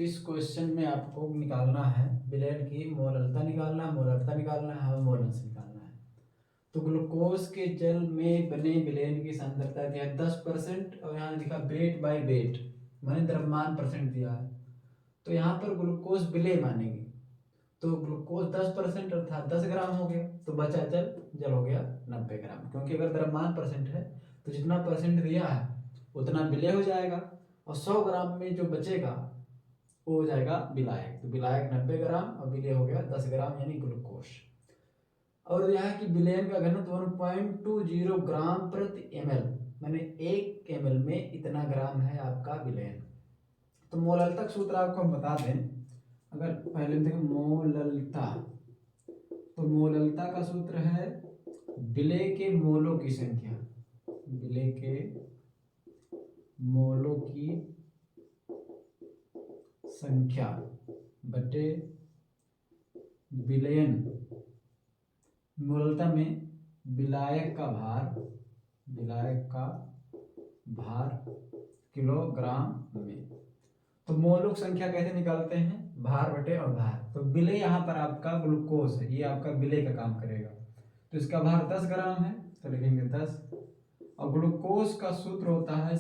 तो इस क्वेश्चन में आपको निकालना है विलेन की मोलरता निकालना है, मोलरता निकालना है और मोलंस निकालना है। तो ग्लूकोज के जल में बने विलेन की सांद्रता दिया है 10% और यहाँ लिखा वेट बाय वेट मैंने द्रव्यमान परसेंट दिया है। तो यहाँ पर ग्लूकोज विलेय मानेंगे। तो ग्लूकोज 10% अर्थात 10 ग्राम हो गया, तो बचा जल हो गया 90 ग्राम, क्योंकि अगर द्रव्यमान परसेंट है तो जितना परसेंट दिया है उतना विलेय हो जाएगा और 100 ग्राम में जो बचेगा वो हो जाएगा विलायक। तो विलायक 90 ग्राम और विलेय हो गया 10 ग्राम यानी ग्लूकोज। और यह है कि विलेयन का घनत्व 1.20 ग्राम प्रति ml, माने 1 ml में इतना ग्राम है आपका विलेयन। तो मोललता सूत्र आपको हम बता दें, अगर पहले देखें मोललता, तो मोललता का सूत्र है विलेय के मोलों की संख्या, विलेय के मोलों की संख्या बटे विलयन, मोललता में विलायक का भार किलोग्राम में। तो मोलों की संख्या कैसे निकालते हैं, भार बटे और भार। तो विलेय यहाँ पर आपका ग्लूकोज है, ये आपका विलेय का काम करेगा। तो इसका भार 10 ग्राम है तो लिखेंगे 10, और ग्लूकोज का सूत्र होता है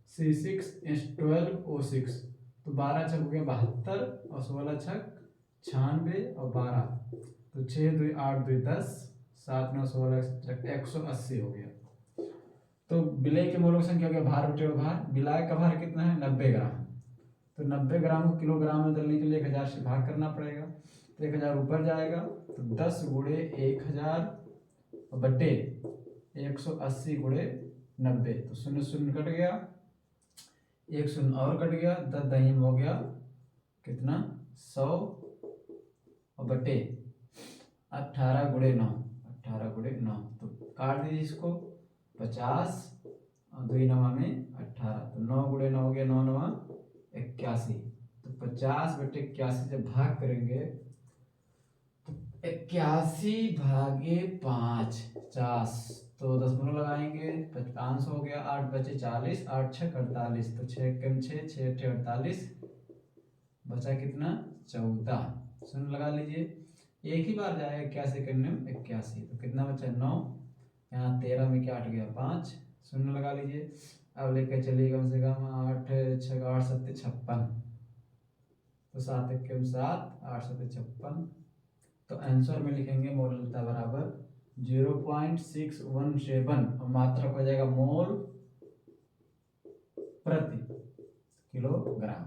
C6H12O6। तो 12 छक हो गया 72 और 16 छक 96 और 12, तो 6 2 8 2 10 7 9 16 180 हो गया। तो विलेय के मोलों की संख्या हो गया भार बटे भार। विलायक का भार कितना है 90 ग्राम। तो 90 ग्राम को किलोग्राम में बदलने के लिए 1000 से भाग करना पड़ेगा। तो 1000 ऊपर जाएगा तो 10 गुणे 1000 बटे 180 गुणे 90, तो 0 0 कट गया, 1 0 और कट गया, 10 दही हो गया कितना 100 और बटे 18 गुणे 9, 18 गुणे 9, तो काट दीजिए इसको 50 और 2 नवा में 18, तो 9 गुणे 9 हो गया 9 नवा 81, तो 50 बटे 81 जब भाग करेंगे तो 81 भागे 5 50, तो दशमलव लगाएंगे 500 हो गया, 8 बचे 40, 8 6 48, तो 6 कम 6 6 48, बचा कितना 14, शून्य लगा लीजिए, एक ही बार जाएगा 81 करने में 81, तो कितना बचा 9, यहाँ 13 में क्या 8 गया 5, शून्य लगा लीजिए। अब लेकर चलिए कम से कम 8 6 8 7 56, तो 7 1 7 8 7 56, तो आंसर में लिखेंगे मोललता बराबर 0.617 और मात्रक हो जाएगा मोल प्रति किलोग्राम।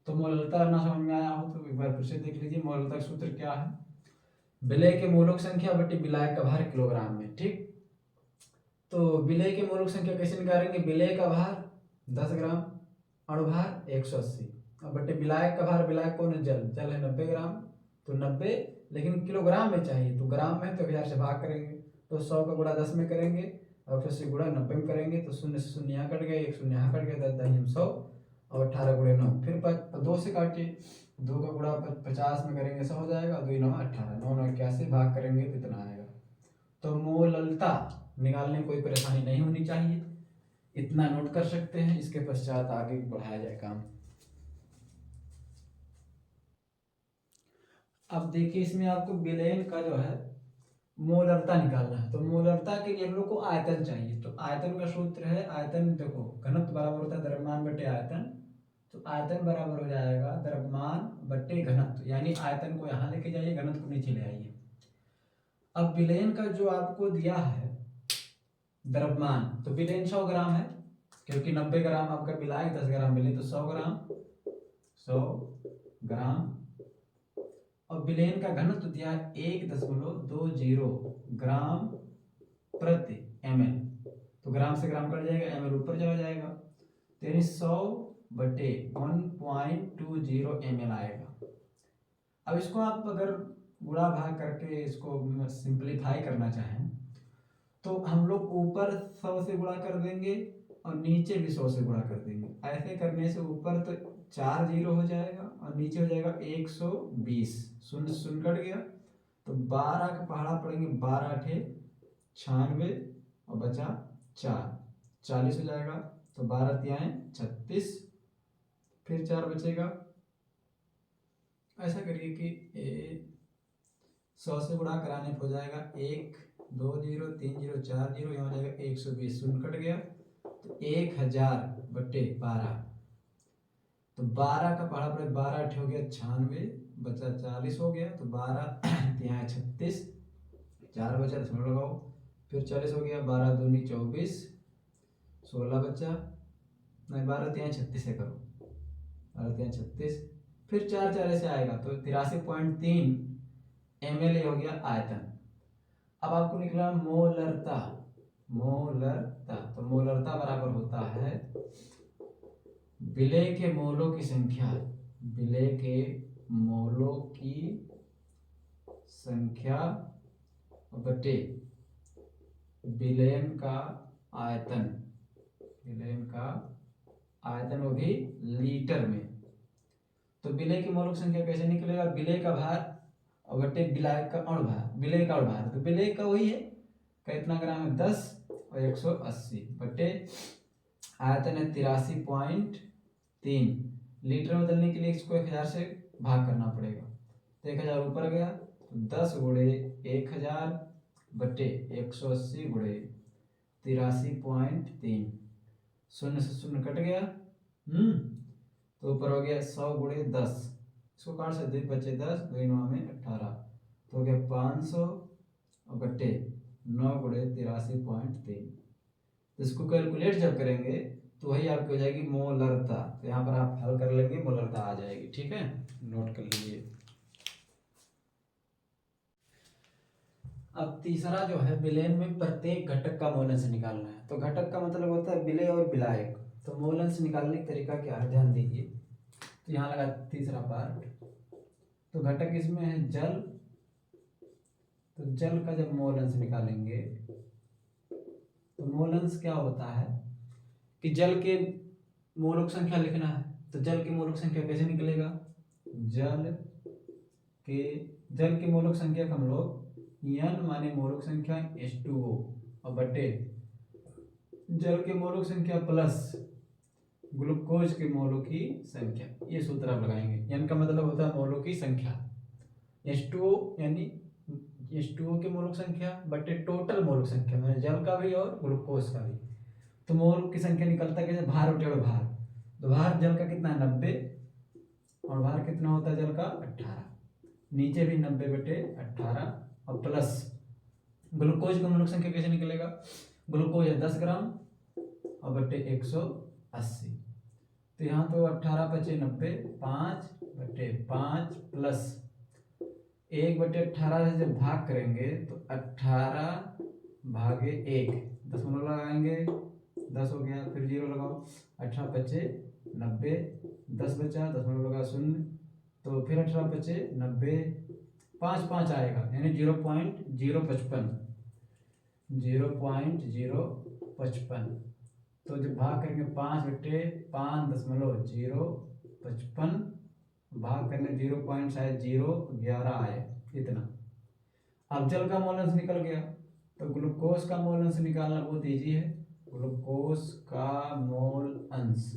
तो मोललता ना समझ में आया हो तो एक बार फिर से देख लीजिए। मोललता का सूत्र क्या है, विलेय के मोलों की संख्या बटे विलायक का भार किलोग्राम में। ठीक, तो विलेय के मोलों की संख्या कैसे निकालेंगे, विलेय का भार 10 ग्राम, अणुभार 180 और बटे विलायक का भार, विलायक कौन है जल है 90 ग्राम, तो 90 लेकिन किलोग्राम में चाहिए, तो ग्राम में तो 1000 से भाग करेंगे, तो 100 का गुणा 10 में करेंगे और फिर से गुणा 90 में करेंगे, तो 0 से 0 यहाँ कट गया, 1 0 यहाँ कट गया, 10 10 100 और 18 गुणे 9, फिर 2 से काटिए, 2 का गुणा 50 में करेंगे 100 हो जाएगा, 2 9 18, 9 9 81 भाग करेंगे तो इतना आएगा। तो मोललता निकालने में कोई परेशानी नहीं होनी चाहिए, इतना नोट कर सकते हैं, इसके पश्चात आगे बढ़ाया जाए काम। अब देखिए इसमें आपको विलेयन का जो है मोलरता निकालना है। तो मोलरता के लिए हम लोग को आयतन चाहिए, तो आयतन का सूत्र है, आयतन देखो घनत्व बराबर होता है द्रव्यमान बटे आयतन, तो आयतन बराबर हो जाएगा द्रव्यमान बटे घनत्व, यानी आयतन को यहाँ लेके जाइए, घनत्व को नीचे ले आइए। अब विलेयन का जो आपको दिया है द्रव्यमान, तो विलेयन 100 ग्राम है, क्योंकि 90 ग्राम आपका विलायक 10 ग्राम विलेय, तो 100 ग्राम और विलेयन का घनत्व दिया है 1.20 ग्राम प्रति ml, तो ग्राम से ग्राम कट जाएगा, ml ऊपर चला जाएगा, तो यानी 100 बटे 1.20 ml आएगा। अब इसको आप अगर गुणा भाग करके इसको सिंप्लीफाई करना चाहें तो हम लोग ऊपर 100 से गुणा कर देंगे और नीचे भी 100 से गुणा कर देंगे। ऐसे करने से ऊपर तो 4 0 हो जाएगा और नीचे हो जाएगा 120, शून्य शून्य कट गया, तो 12 का पहाड़ा पड़ेंगे, 12 8 96 और बचा 4 40 हो जाएगा, तो 12 तियाएं 36 फिर 4 बचेगा। ऐसा करिए कि 100 से गुणा कराने हो जाएगा 1 2 0 3 0 4 0, यहाँ हो जाएगा 120, शून्य कट गया तो 1000/12। तो 12 का पढ़ा पड़े 12 हो गया 96, बचा 40 हो गया, तो 12 यहाँ 36, 4 बचा, दशमलव लगाओ, फिर 40 हो गया, 12 दूनी 24, 16 बचा, नहीं 12 यहाँ 36 से करो, 12 यहाँ 36, फिर 4 4 ऐसे आएगा तो 83.3 ml हो गया आयतन। अब आपको निकला मोलरता। मोलरता, तो मोलरता बराबर होता है विलेय के मोलों की संख्या, विलेय के मोलों की संख्या बटे विलयन का आयतन, विलयन का आयतन वो भी लीटर में। तो विलेय की मोलों की संख्या कैसे निकलेगा? विलेय का भार और बटे विलायक का अणु भार, विलेय का अणु भार, तो विलेय का वही है, कितना ग्राम है 10 और 180 बटे आयतन है 83.3। लीटर में बदलने के लिए इसको 1000 से भाग करना पड़ेगा, तो 1000 ऊपर गया तो 10 गुणे 1000 बटे 180 गुणे 83.3, शून्य से शून्य कट गया, तो ऊपर हो गया 100 गुणे 10, इसको काट सकते, बचे 10, 2 9 में 18, तो हो गया 500 और बटे 9 गुणे 83.3। तो इसको कैलकुलेट जब करेंगे तो वही आपकी हो जाएगी मोलरता। तो यहाँ पर आप हल कर लेंगे, मोलरता आ जाएगी। ठीक है, नोट कर लीजिए। अब तीसरा जो है विलयन में प्रत्येक घटक का मोलंश निकालना है। तो घटक का मतलब होता है विलेय और विलायक। तो मोलंश निकालने का तरीका क्या है, ध्यान दीजिए। तो यहाँ लगा तीसरा पार्ट, तो घटक इसमें है जल, तो जल का जब मोलंश निकालेंगे तो मोलंश क्या होता है कि जल के मोलों की संख्या लिखना है। तो जल की मोलों की संख्या कैसे निकलेगा? जल की मोलों की संख्या का हम लोग n माने मोलों की संख्या H2O और बटे जल के मोलों की संख्या प्लस ग्लूकोज के मोलों की संख्या, ये सूत्र आप लगाएंगे। n का मतलब होता है मोलों की संख्या, H2O यानी H2O के मोलों की संख्या बटे टोटल मोलों की संख्या, मतलब जल का भी और ग्लूकोज का भी। तो मोल की संख्या निकलता कैसे? भार बटे भार। तो भार जल का कितना है 90 और भार कितना होता है जल का 18, नीचे भी 90 बटे 18 और प्लस ग्लूकोज का मोल की संख्या कैसे निकलेगा? ग्लूकोज है 10 ग्राम और बटे 180, तो यहाँ तो 18 बचे 90, 5 बटे 5 प्लस 1/18 से जब भाग करेंगे तो 18 भागे 1, दशमलव लगाएंगे, 10 हो गया, फिर 0 लगाओ, 18 बचे 90, 10 बचा, दशमलव लगा 0, तो फिर 18 बचे 90, 5 5 आएगा यानी 0.055, 0.055। तो जब भाग करेंगे 5/5.055 भाग करने 0.011 आए इतना। अब जल का मोलंश निकल गया, तो ग्लूकोज का मोलंश निकालना बहुत इजी है। ग्लूकोज का मोल अंश,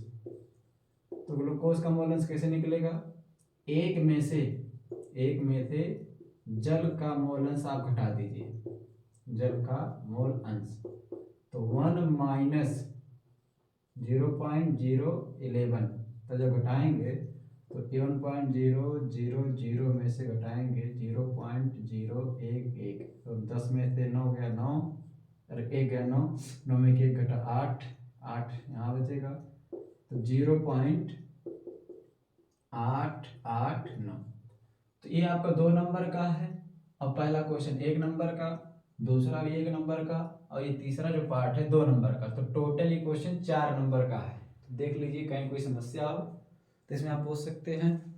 तो ग्लूकोज का मोल अंश कैसे निकलेगा? एक में से जल का मोल अंश आप घटा दीजिए, जल का मोल अंश, तो 1 माइनस 0.011, तो जब घटाएंगे तो 1.000 में से घटाएंगे 0.011, तो 10 में से 9 गया 9, अरे 1 गया 9, 9 में 1 घटा 8 यहाँ बचेगा, तो 0.889। तो ये आपका 2 नंबर का है। अब पहला क्वेश्चन 1 नंबर का, दूसरा भी 1 नंबर का, और ये तीसरा जो पार्ट है 2 नंबर का। तो टोटल ये क्वेश्चन 4 नंबर का है। तो देख लीजिए कहीं कोई समस्या हो तो इसमें आप पूछ सकते हैं।